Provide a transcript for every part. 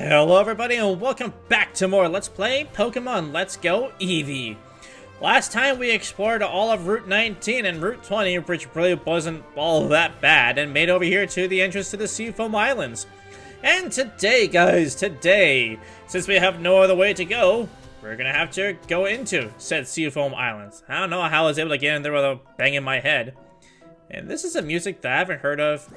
Hello everybody and welcome back to more Let's Play Pokemon Let's Go Eevee. Last time we explored all of Route 19 and Route 20, which really wasn't all that bad, and made over here to the entrance to the Seafoam Islands. And today, guys, since we have no other way to go, we're gonna have to go into said Seafoam Islands. I don't know how I was able to get in there without banging my head. And this is a music that I haven't heard of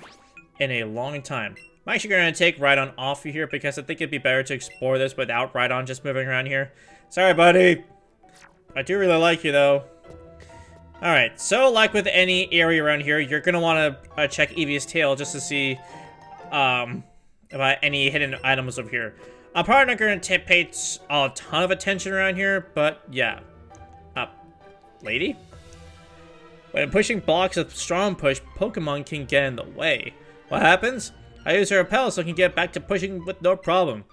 in a long time. I'm actually going to take Rhydon off of here because I think it'd be better to explore this without Rhydon just moving around here. Sorry, buddy. I do really like you, though. Alright, so like with any area around here, you're going to want to check Eevee's tail just to see about any hidden items over here. I'm probably not going to pay a ton of attention around here, but yeah. Lady? When pushing blocks with strong push, Pokemon can get in the way. What happens? I use her repel so I can get back to pushing with no problem.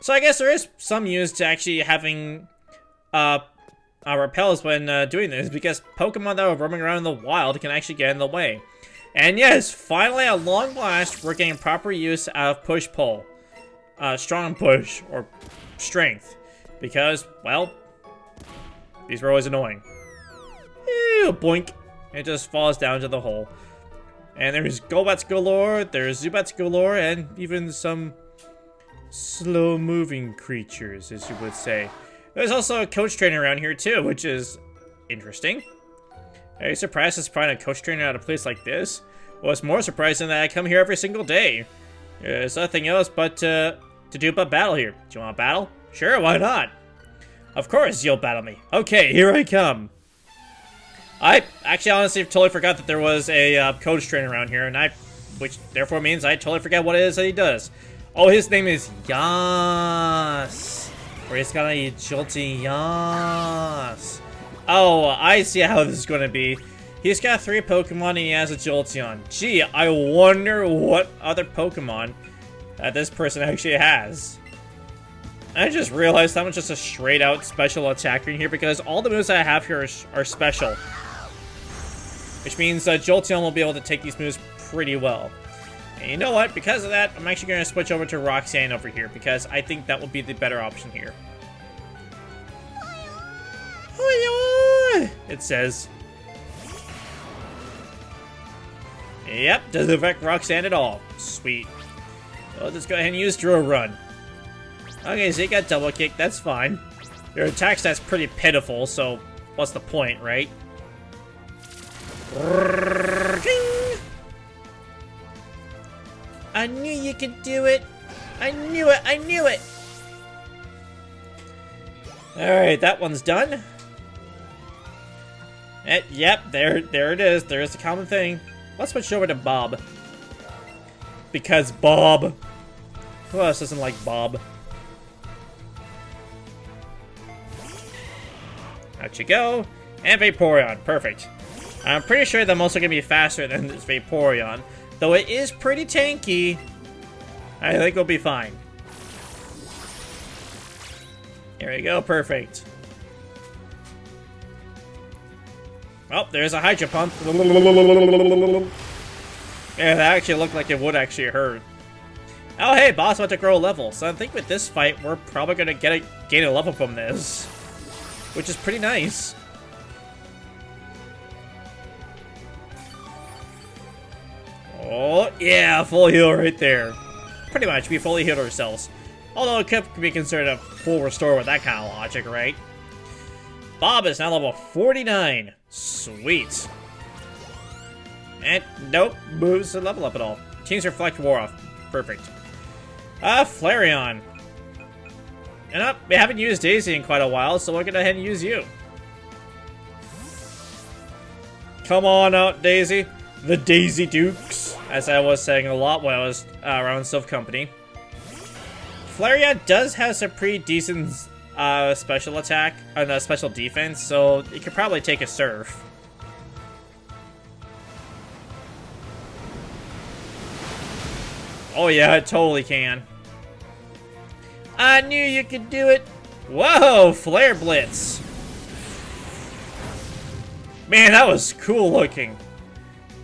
So I guess there is some use to actually having repels when doing this, because Pokemon that are roaming around in the wild can actually get in the way. And yes, finally at long last, we're getting proper use out of push-pull. Strong push, or strength. Because, well, these were always annoying. Ew, boink. It just falls down to the hole. And there's Golbats galore, there's Zubats galore, and even some slow-moving creatures, as you would say. There's also a coach trainer around here, too, which is interesting. Are you surprised to find a coach trainer at a place like this? Well, it's more surprising that I come here every single day. There's nothing else but to do but battle here. Do you want to battle? Sure, why not? Of course you'll battle me. Okay, here I come. I actually honestly totally forgot that there was a coach trainer around here, and which therefore means I totally forget what it is that he does. Oh, his name is Yas. Or he's got a Jolty Yas. Oh, I see how this is going to be. He's got 3 Pokemon and he has a Jolteon. Gee, I wonder what other Pokemon that this person actually has. I just realized that was just a straight out special attacker in here because all the moves I have here are special. Which means Jolteon will be able to take these moves pretty well. And you know what? Because of that, I'm actually going to switch over to Roxanne over here because I think that will be the better option here. It says. Yep, doesn't affect Roxanne at all. Sweet. Well, let's go ahead and use Drill Run. Okay, so you got Double Kick, that's fine. Your attack stat's pretty pitiful, so what's the point, right? I knew you could do it. I knew it. I knew it. Alright, that one's done. Yep, there it is. There's the common thing. Let's switch over to Bob. Because Bob. Who else doesn't like Bob? Out you go. And Vaporeon. Perfect. I'm pretty sure that most are going to be faster than this Vaporeon. Though it is pretty tanky. I think we'll be fine. Here we go. Perfect. Oh, there's a Hydro Pump. Yeah, that actually looked like it would actually hurt. Oh, hey, boss about to grow a level. So I think with this fight, we're probably going to gain a level from this. Which is pretty nice. Oh, yeah, full heal right there. Pretty much, we fully healed ourselves. Although it could be considered a full restore with that kind of logic, right? Bob is now level 49. Sweet. And nope, moves to level up at all. Teams Reflect wore off. Perfect. Flareon. And we haven't used Daisy in quite a while, so we'll go ahead and use you. Come on out, Daisy. The Daisy Dukes, as I was saying a lot when I was around Sylph Company. Flareon does have some pretty decent special attack and special defense, so it could probably take a Surf. Oh yeah, it totally can. I knew you could do it. Whoa, Flare Blitz. Man, that was cool looking.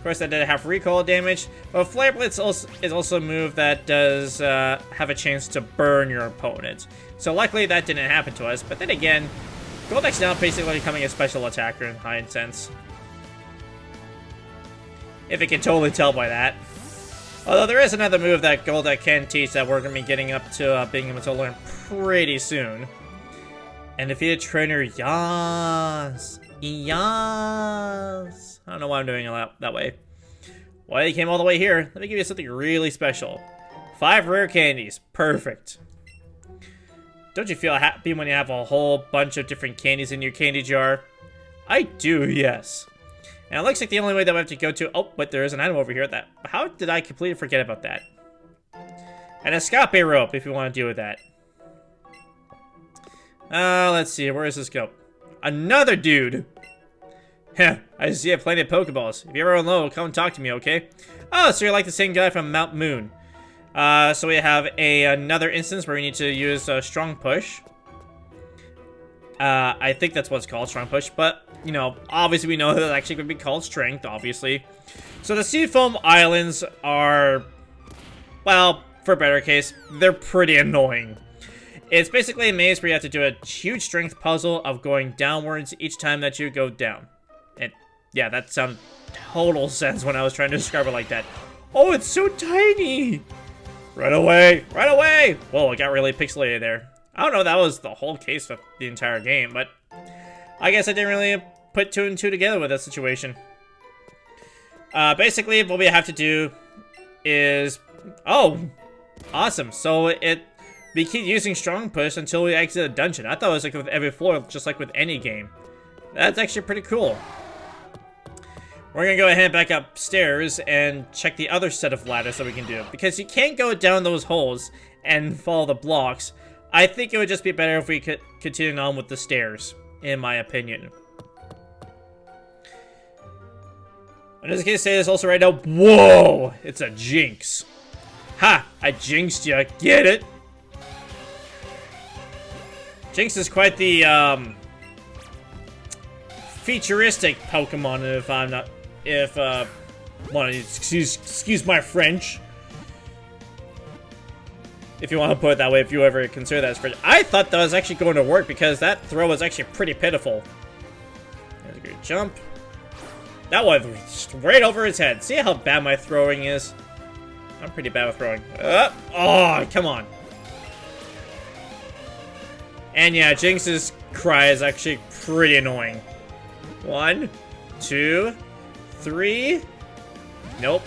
Of course, that did have recoil damage, but Flare Blitz is also a move that does have a chance to burn your opponent. So luckily that didn't happen to us, but then again, Golduck's now basically becoming a special attacker in high sense. If it can totally tell by that. Although there is another move that Golduck can teach that we're going to be getting up to being able to learn pretty soon. And defeated trainer, Yas. Yas. I don't know why I'm doing it that way. Well, you came all the way here. Let me give you something really special. 5 rare candies. Perfect. Don't you feel happy when you have a whole bunch of different candies in your candy jar? I do, yes. And it looks like the only way that we have to go to... Oh, but there is an item over here. How did I completely forget about that? An escape rope, if you want to deal with that. Let's see. Where does this go? Another dude! Heh, I see you have plenty of Pokeballs. If you ever run low, come and talk to me, okay? Oh, so you're like the same guy from Mount Moon. So we have another instance where we need to use a Strong Push. I think that's what it's called, Strong Push, but, you know, obviously we know that it's actually going to be called Strength, obviously. So the Seafoam Islands are, well, for a better case, they're pretty annoying. It's basically a maze where you have to do a huge strength puzzle of going downwards each time that you go down. And, yeah, that sounded total sense when I was trying to describe it like that. Oh, it's so tiny! Right away! Right away! Whoa, it got really pixelated there. I don't know if that was the whole case of the entire game, but I guess I didn't really put 2 and 2 together with that situation. Basically, what we have to do is... Oh! Awesome. So we keep using Strong Push until we exit a dungeon. I thought it was like with every floor, just like with any game. That's actually pretty cool. We're gonna go ahead and back upstairs and check the other set of ladders that we can do. Because you can't go down those holes and follow the blocks. I think it would just be better if we could continue on with the stairs, in my opinion. I'm just gonna say this also right now. Whoa! It's a jinx. Ha! I jinxed ya. Get it? Jinx is quite the, futuristic Pokemon, excuse my French. If you want to put it that way, if you ever consider that as French. I thought that was actually going to work because that throw was actually pretty pitiful. There's a good jump. That one right over his head. See how bad my throwing is? I'm pretty bad with throwing. Oh, come on. And yeah, Jinx's cry is actually pretty annoying. 1, 2, 3. Nope.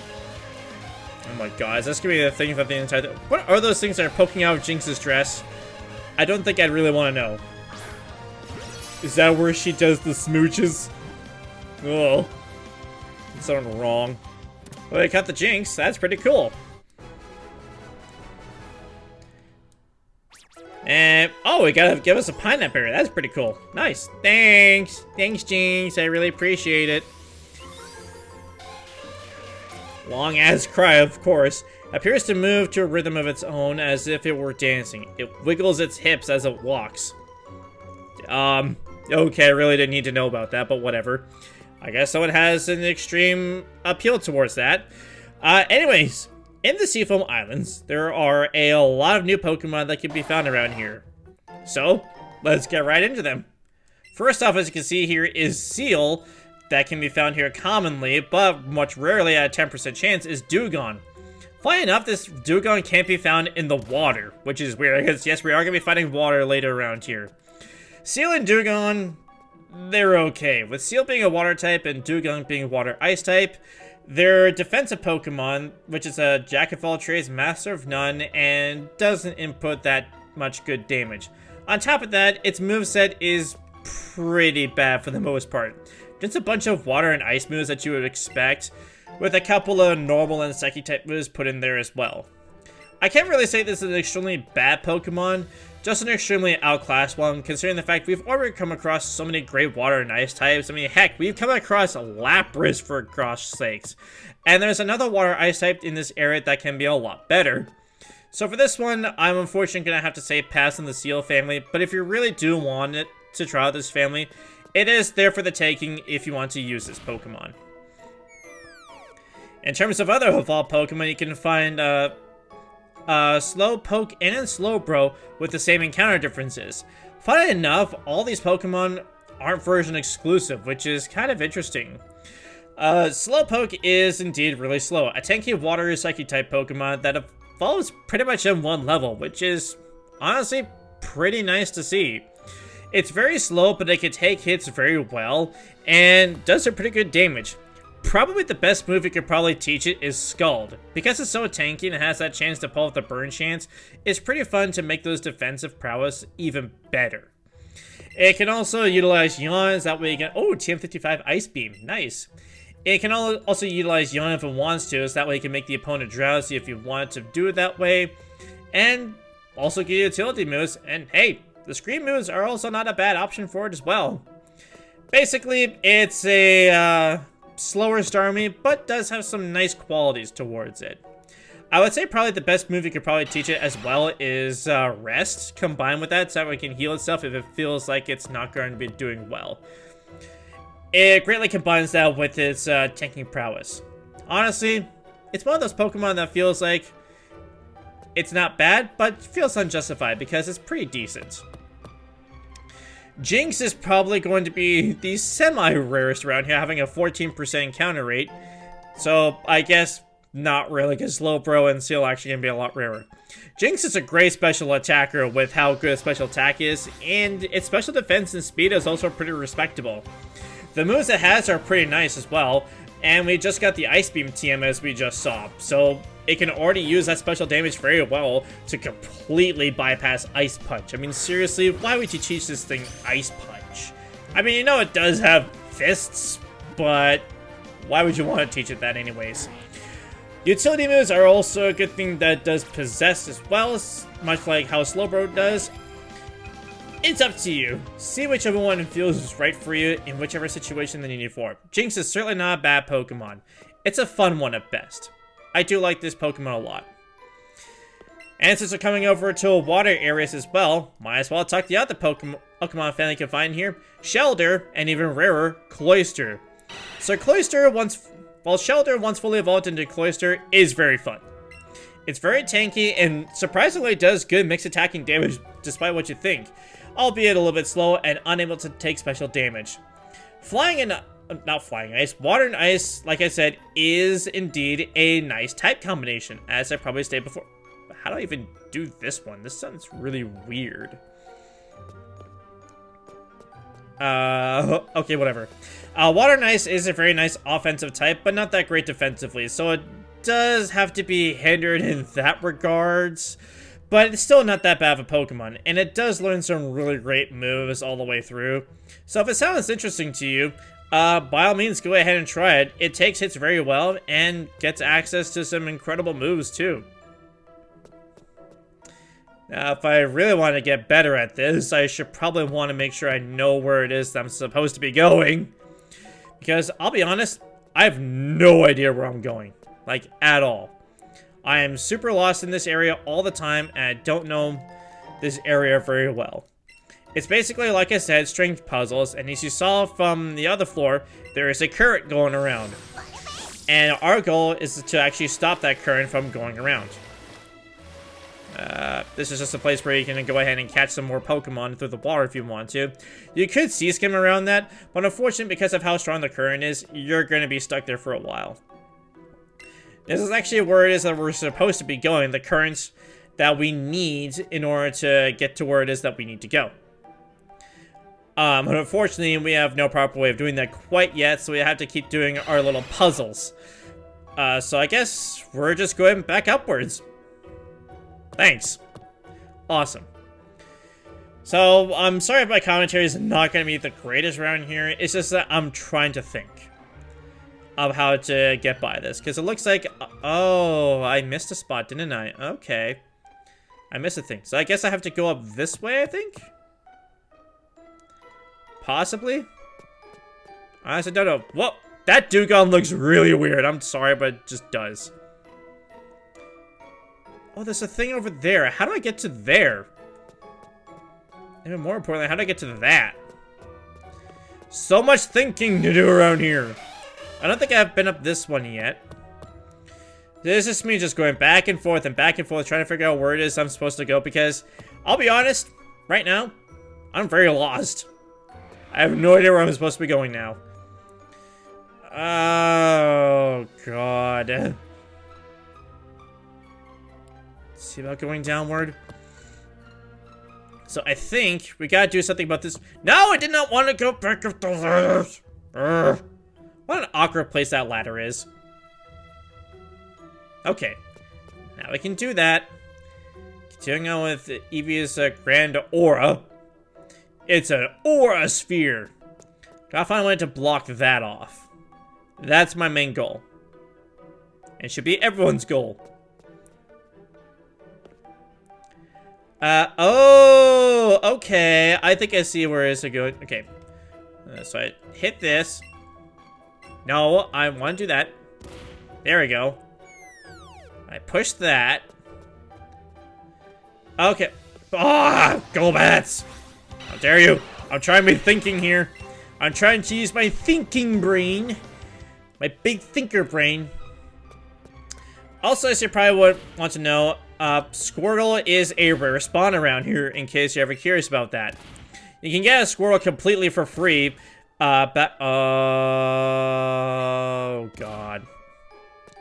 Oh my god, is this gonna be the thing that the entire... What are those things that are poking out of Jinx's dress? I don't think I'd really want to know. Is that where she does the smooches? Oh. It's something wrong. Well, they cut the Jinx. That's pretty cool. And, oh, we gotta give us a pineapple berry. That's pretty cool. Nice. Thanks. Thanks, Jinx. I really appreciate it. Long ass cry, of course. Appears to move to a rhythm of its own as if it were dancing. It wiggles its hips as it walks. Okay, I really didn't need to know about that, but whatever. I guess someone has an extreme appeal towards that. Anyways, in the Seafoam Islands, there are a lot of new Pokemon that can be found around here. So, let's get right into them. First off, as you can see here, is Seal, that can be found here commonly, but much rarely at a 10% chance, is Dewgong. Funny enough, this Dewgong can't be found in the water, which is weird, because yes, we are going to be finding water later around here. Seal and Dewgong, they're okay. With Seal being a water type and Dewgong being water ice type, they're defensive Pokemon, which is a Jack of all trades, Master of none, and doesn't input that much good damage. On top of that, its moveset is pretty bad for the most part. Just a bunch of water and ice moves that you would expect, with a couple of normal and psychic type moves put in there as well. I can't really say this is an extremely bad Pokemon, just an extremely outclassed one, considering the fact we've already come across so many great water and ice types. I mean, heck, we've come across Lapras for gosh sakes. And there's another water ice type in this area that can be a lot better. So for this one, I'm unfortunately going to have to say pass on the Seal family, but if you really do want it to try out this family, it is there for the taking if you want to use this Pokemon. In terms of other evolved Pokemon, you can find Slowpoke and Slowbro with the same encounter differences. Funny enough, all these Pokemon aren't version exclusive, which is kind of interesting. Slowpoke is indeed really slow. A tanky water psychic type Pokemon that evolves pretty much in one level, which is honestly pretty nice to see. It's very slow, but it can take hits very well and does some pretty good damage. Probably the best move you could probably teach it is Scald. Because it's so tanky and has that chance to pull off the burn chance, it's pretty fun to make those defensive prowess even better. It can also utilize Yawns, that way you can... Oh, TM55 Ice Beam, nice. It can also utilize Yawn if it wants to, so that way you can make the opponent drowsy if you want to do it that way. And also get utility moves, and hey, the Scream moves are also not a bad option for it as well. Basically, it's a slower Starmie, but does have some nice qualities towards it. I would say probably the best move you could probably teach it as well is Rest, combined with that, so that it can heal itself if it feels like it's not going to be doing well. It greatly combines that with its tanking prowess. Honestly, it's one of those Pokemon that feels like it's not bad, but feels unjustified because it's pretty decent. Jinx is probably going to be the semi-rarest around here, having a 14% encounter rate. So, I guess not really, because Slowbro and Seal actually going to be a lot rarer. Jinx is a great special attacker with how good a special attack is, and its special defense and speed is also pretty respectable. The moves it has are pretty nice as well, and we just got the Ice Beam TM as we just saw, so it can already use that special damage very well to completely bypass Ice Punch. I mean, seriously, why would you teach this thing Ice Punch? I mean, you know it does have fists, but why would you want to teach it that anyways? Utility moves are also a good thing that does Possess as well, much like how Slowbro does. It's up to you. See whichever one feels right for you in whichever situation that you need for. Jinx is certainly not a bad Pokemon. It's a fun one at best. I do like this Pokemon a lot. And since we're coming over to water areas as well, might as well talk the other Pokemon family you can find here. Shelder, and even rarer, Cloyster. So Cloyster, Shelder once fully evolved into Cloyster, is very fun. It's very tanky and surprisingly does good mixed attacking damage despite what you think, albeit a little bit slow and unable to take special damage. Water and Ice, like I said, is indeed a nice type combination, as I probably stated before. But how do I even do this one? This sounds really weird. Okay, whatever. Water and Ice is a very nice offensive type, but not that great defensively, so it does have to be hindered in that regards, but it's still not that bad of a Pokemon, and it does learn some really great moves all the way through. So if it sounds interesting to you, by all means go ahead and try it. It takes hits very well and gets access to some incredible moves too. Now, if I really want to get better at this, I should probably want to make sure I know where it is that I'm supposed to be going. Because, I'll be honest, I have no idea where I'm going. Like, at all. I am super lost in this area all the time, and I don't know this area very well. It's basically, like I said, strength puzzles, and as you saw from the other floor, there is a current going around. And our goal is to actually stop that current from going around. This is just a place where you can go ahead and catch some more Pokemon through the water if you want to. You could sea skim around that, but unfortunately, because of how strong the current is, you're going to be stuck there for a while. This is actually where it is that we're supposed to be going, the currents that we need in order to get to where it is that we need to go. But unfortunately, we have no proper way of doing that quite yet, so we have to keep doing our little puzzles. So I guess we're just going back upwards. Thanks. Awesome. So, I'm sorry if my commentary is not going to be the greatest around here. It's just that I'm trying to think of how to get by this. Because it looks like... Oh, I missed a spot, didn't I? Okay. I missed a thing. So I guess I have to go up this way, I think? Possibly? I honestly don't know. Whoa! That Dugong looks really weird. I'm sorry, but it just does. Oh, there's a thing over there. How do I get to there? Even more importantly, how do I get to that? So much thinking to do around here. I don't think I've been up this one yet. This is me just going back and forth, trying to figure out where it is I'm supposed to go, because, I'll be honest, right now, I'm very lost. I have no idea where I'm supposed to be going now. Oh, God. Let's see about going downward. So I think we gotta do something about this. No, I did not want to go back up the ladders. What an awkward place that ladder is. Okay, now we can do that. Continuing on with Eevee's grand aura. It's an aura sphere. Gotta find a way to block that off. That's my main goal. It should be everyone's goal. Oh, okay. I think I see where it's going. Okay. So I hit this. No, I want to do that. There we go. I push that. Okay. Ah, go bats! How dare you? I'm trying to be thinking here. I'm trying to use my thinking brain. My big thinker brain. Also, as you probably would want to know, Squirtle is a rare spawn around here, in case you're ever curious about that. You can get a Squirtle completely for free, oh, God.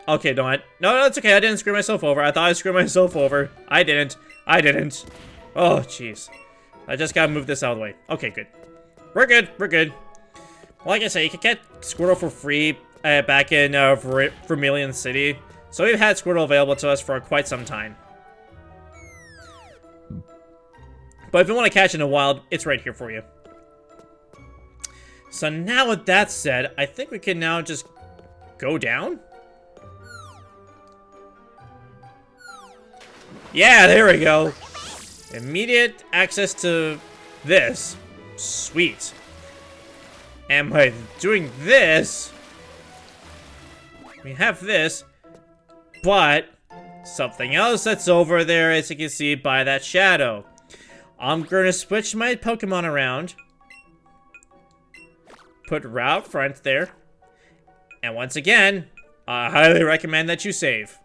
Okay, no, it's okay. I didn't screw myself over. I thought I screwed myself over. I didn't. Oh, jeez. I just gotta move this out of the way. Okay, good. We're good. Like I say, you can get Squirtle for free back in Vermilion City. So we've had Squirtle available to us for quite some time. But if you want to catch it in the wild, it's right here for you. So now with that said, I think we can now just go down? Yeah, there we go. Immediate access to this. Sweet. And by doing this, we have this, but something else that's over there, as you can see by that shadow. I'm gonna switch my Pokemon around. Put Route Front there. And once again, I highly recommend that you save.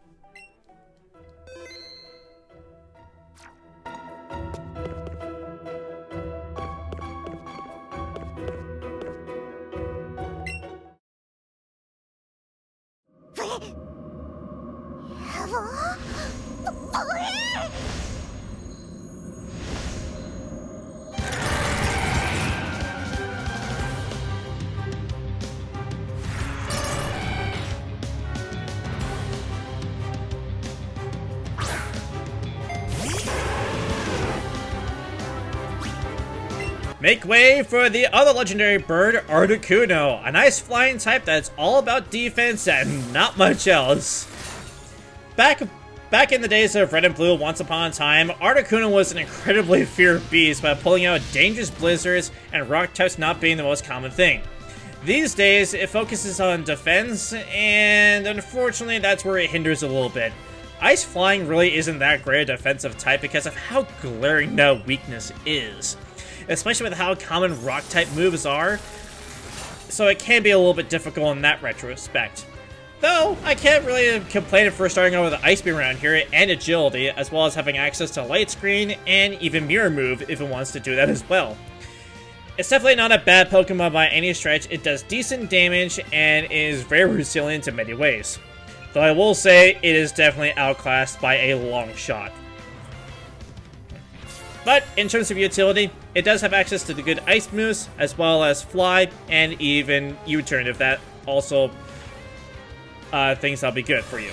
Make way for the other legendary bird, Articuno, a nice flying type that's all about defense and not much else. Back in the days of Red and Blue once upon a time, Articuno was an incredibly feared beast by pulling out dangerous blizzards and rock types not being the most common thing. These days, it focuses on defense, and unfortunately that's where it hinders a little bit. Ice flying really isn't that great a defensive type because of how glaring that weakness is. Especially with how common rock-type moves are, so it can be a little bit difficult in that retrospect. Though, I can't really complain for starting out with Ice Beam around here, and Agility, as well as having access to Light Screen, and even Mirror Move if it wants to do that as well. It's definitely not a bad Pokemon by any stretch. It does decent damage, and is very resilient in many ways. Though I will say, it is definitely outclassed by a long shot. But in terms of utility, it does have access to the good ice moves, as well as fly, and even U-turn if that also thinks that'll be good for you.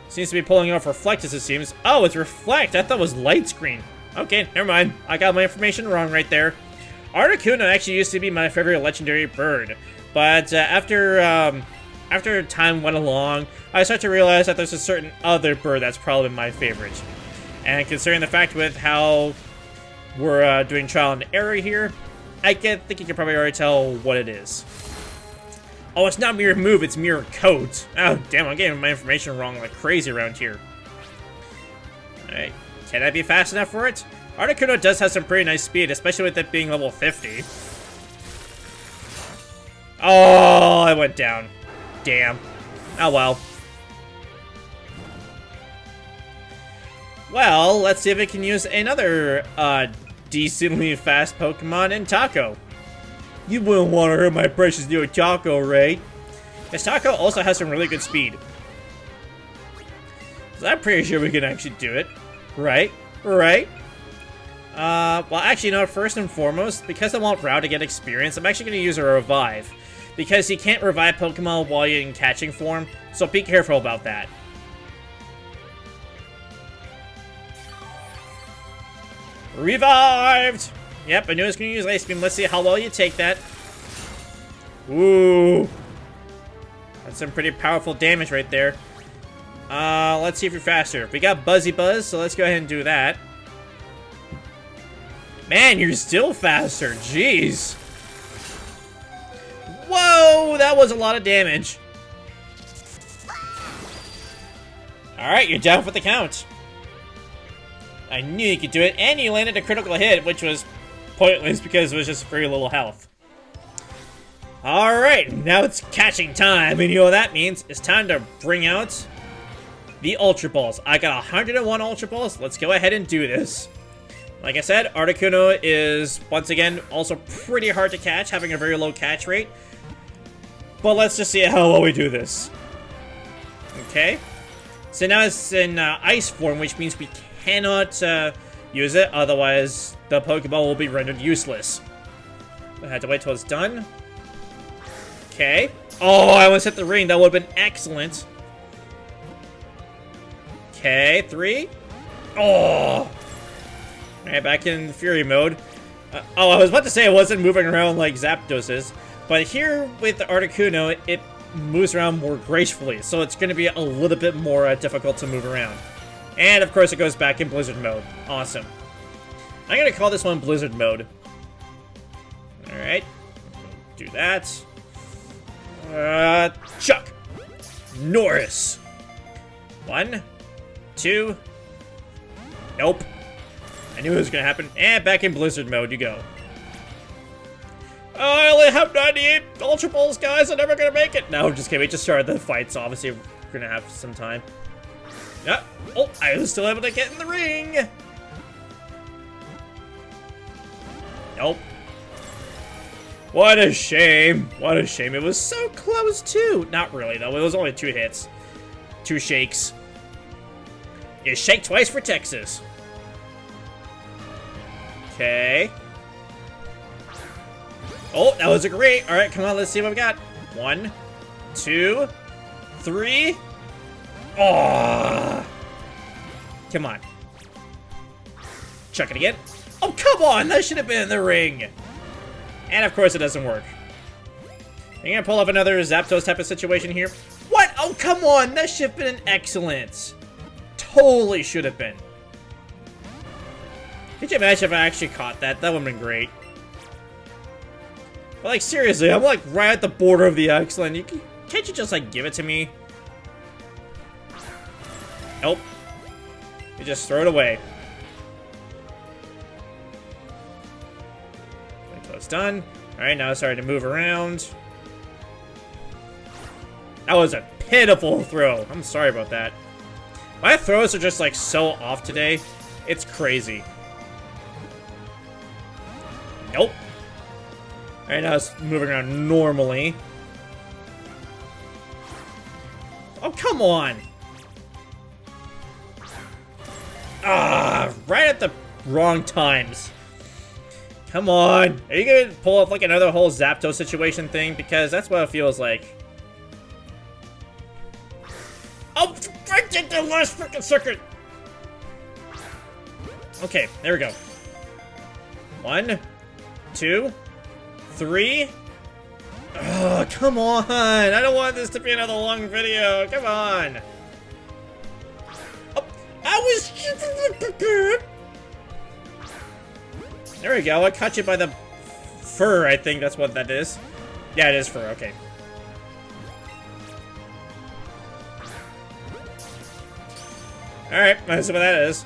Seems to be pulling off Reflect as it seems. Oh, it's Reflect! I thought it was Light Screen. Okay, never mind. I got my information wrong right there. Articuno actually used to be my favorite legendary bird, but after time went along, I started to realize that there's a certain other bird that's probably my favorite. And considering the fact with how we're doing trial and error here, I think you can probably already tell what it is. Oh, it's not Mirror Move, it's Mirror Coat. Oh, damn, I'm getting my information wrong like crazy around here. Alright, can I be fast enough for it? Articuno does have some pretty nice speed, especially with it being level 50. Oh, I went down. Damn. Oh well. Well, let's see if it can use another, decently fast Pokemon in Taco. You wouldn't want to hurt my precious new Taco, right? Because Taco also has some really good speed. So I'm pretty sure we can actually do it. Right? Right? Well, actually, no, first and foremost, because I want Rao to get experience, I'm actually going to use a Revive. Because he can't revive Pokemon while you're in catching form, so be careful about that. Revived! Yep, I knew I was going to use Ice Beam. Let's see how well you take that. Ooh. That's some pretty powerful damage right there. Let's see if you're faster. We got Buzzy Buzz, so let's go ahead and do that. Man, you're still faster. Jeez. Whoa, that was a lot of damage. Alright, you're down for the count. I knew you could do it, and you landed a critical hit, which was pointless because it was just very little health. Alright, now it's catching time, and you know what that means? It's time to bring out the Ultra Balls. I got 101 Ultra Balls. Let's go ahead and do this. Like I said, Articuno is, once again, also pretty hard to catch, having a very low catch rate. But let's just see how well we do this. Okay. So now it's in ice form, which means we cannot use it, otherwise the Pokeball will be rendered useless. I had to wait till it's done. Okay. Oh, I almost hit the ring. That would have been excellent. Okay, 3. Oh! Alright, back in Fury mode. Oh, I was about to say it wasn't moving around like Zapdos is, but here with the Articuno, it moves around more gracefully, so it's going to be a little bit more difficult to move around. And of course it goes back in Blizzard mode. Awesome. I'm going to call this one Blizzard mode. Alright. Do that. Chuck. Norris. 1, 2. Nope. I knew it was going to happen. And back in Blizzard mode you go. I only have 98 Ultra Balls, guys. I'm never going to make it. No, I'm just kidding. We just started the fight, so obviously we're going to have some time. Yeah. Oh, I was still able to get in the ring. Nope. What a shame. What a shame. It was so close, too. Not really, though. It was only 2 hits. 2 shakes. You shake twice for Texas. Okay. Oh, that was a great. All right, come on. Let's see what we got. 1, 2, 3. Oh. Come on. Chuck it again. Oh, come on. That should have been in the ring. And of course it doesn't work. You're gonna pull up another Zapdos type of situation here. What? Oh, come on. That should have been an excellent. Totally should have been. Could you imagine if I actually caught that? That would have been great. But like, seriously, I'm like right at the border of the excellent. Can't you just like give it to me? Nope. You just throw it away. Wait till it's done. Alright, now it's starting to move around. That was a pitiful throw. I'm sorry about that. My throws are just like so off today. It's crazy. Nope. Alright, now it's moving around normally. Oh, come on! Ah, right at the wrong times. Come on. Are you gonna pull up like another whole Zapdos situation thing? Because that's what it feels like. Oh, right at the last freaking circuit! Okay, there we go. 1, 2, 3. Oh, come on! I don't want this to be another long video. Come on! Oh, I was... There we go. I caught you by the fur, I think that's what that is. Yeah, it is fur. Okay. Alright, that's what that is.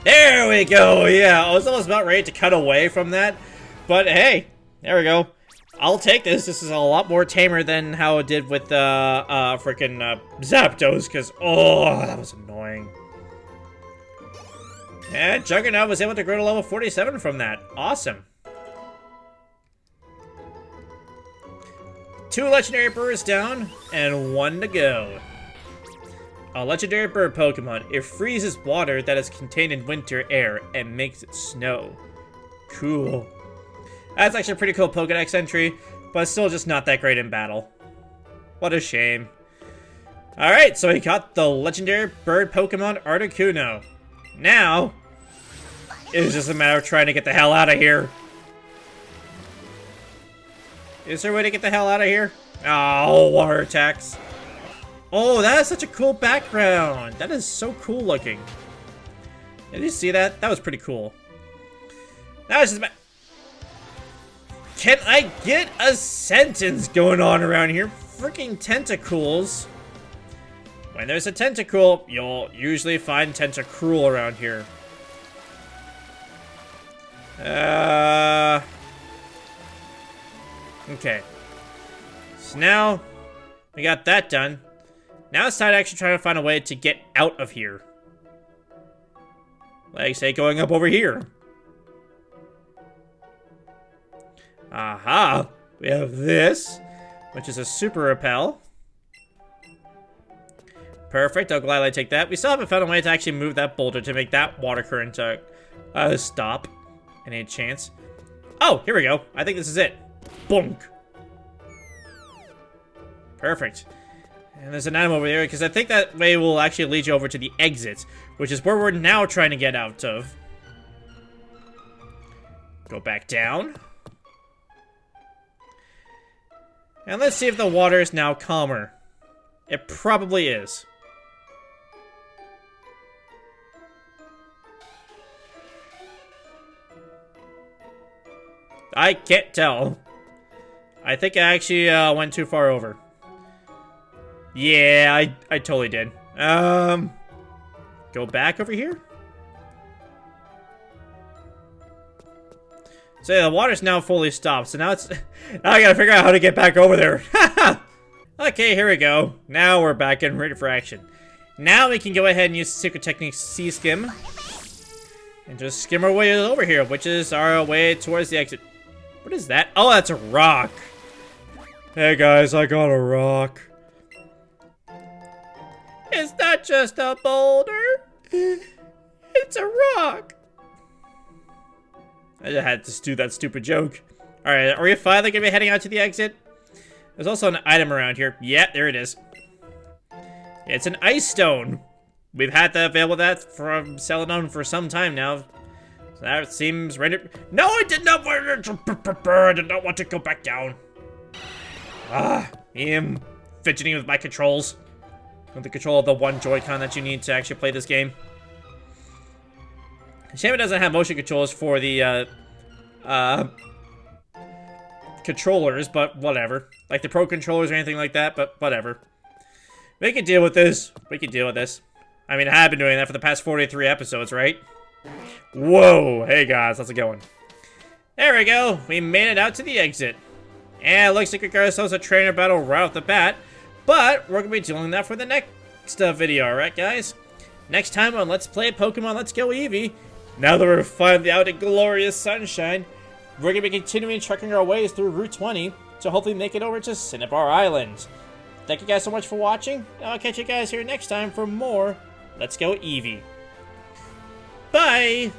There we go! Yeah, I was almost about ready to cut away from that. But hey, there we go. I'll take this. This is a lot more tamer than how it did with frickin' Zapdos, because, oh, that was annoying. And Juggernaut was able to grow to level 47 from that. Awesome. 2 legendary birds down, and 1 to go. A legendary bird Pokemon. It freezes water that is contained in winter air and makes it snow. Cool. That's actually a pretty cool Pokedex entry, but still just not that great in battle. What a shame. Alright, so we got the legendary bird Pokemon Articuno. Now, it's just a matter of trying to get the hell out of here. Is there a way to get the hell out of here? Oh, water attacks. Oh, that is such a cool background. That is so cool looking. Did you see that? That was pretty cool. That was just... Can I get a sentence going on around here? Freaking tentacles. When there's a tentacle, you'll usually find tentacruel around here. Okay. So now, we got that done. Now it's time to actually try to find a way to get out of here. Like, say, going up over here. Aha! We have this, which is a super repel. Perfect, I'll gladly take that. We still haven't found a way to actually move that boulder to make that water current stop. Any chance? Oh, here we go. I think this is it. Bonk. Perfect. And there's an item over there, because I think that way will actually lead you over to the exit, which is where we're now trying to get out of. Go back down. And let's see if the water is now calmer. It probably is. I can't tell. I think I actually went too far over. Yeah, I totally did. Go back over here? So yeah, the water's now fully stopped, so now it's... now I gotta figure out how to get back over there. Okay, here we go. Now we're back and ready for action. Now we can go ahead and use Secret Technique C-Skim. And just skim our way over here, which is our way towards the exit. What is that? Oh, that's a rock. Hey guys, I got a rock. It's not just a boulder. It's a rock. I just had to do that stupid joke. Alright, are we finally gonna be heading out to the exit? There's also an item around here. Yeah, there it is. It's an ice stone. We've had that available from Celadon for some time now. So that seems ready. No, I did not want to. I did not want to go back down. I am fidgeting with my controls. With the control of the one Joy-Con that you need to actually play this game. Shame it doesn't have motion controls for the controllers, but whatever. Like the Pro controllers or anything like that, but whatever. We can deal with this. We can deal with this. I mean, I have been doing that for the past 43 episodes, right? Whoa! Hey guys, how's it going? There we go. We made it out to the exit. And it looks like we got ourselves a trainer battle right off the bat. But we're going to be doing that for the next video, alright guys? Next time on Let's Play Pokemon Let's Go Eevee, now that we're finally out in glorious sunshine, we're going to be continuing trekking our ways through Route 20 to hopefully make it over to Cinnabar Island. Thank you guys so much for watching, and I'll catch you guys here next time for more Let's Go Eevee. Bye!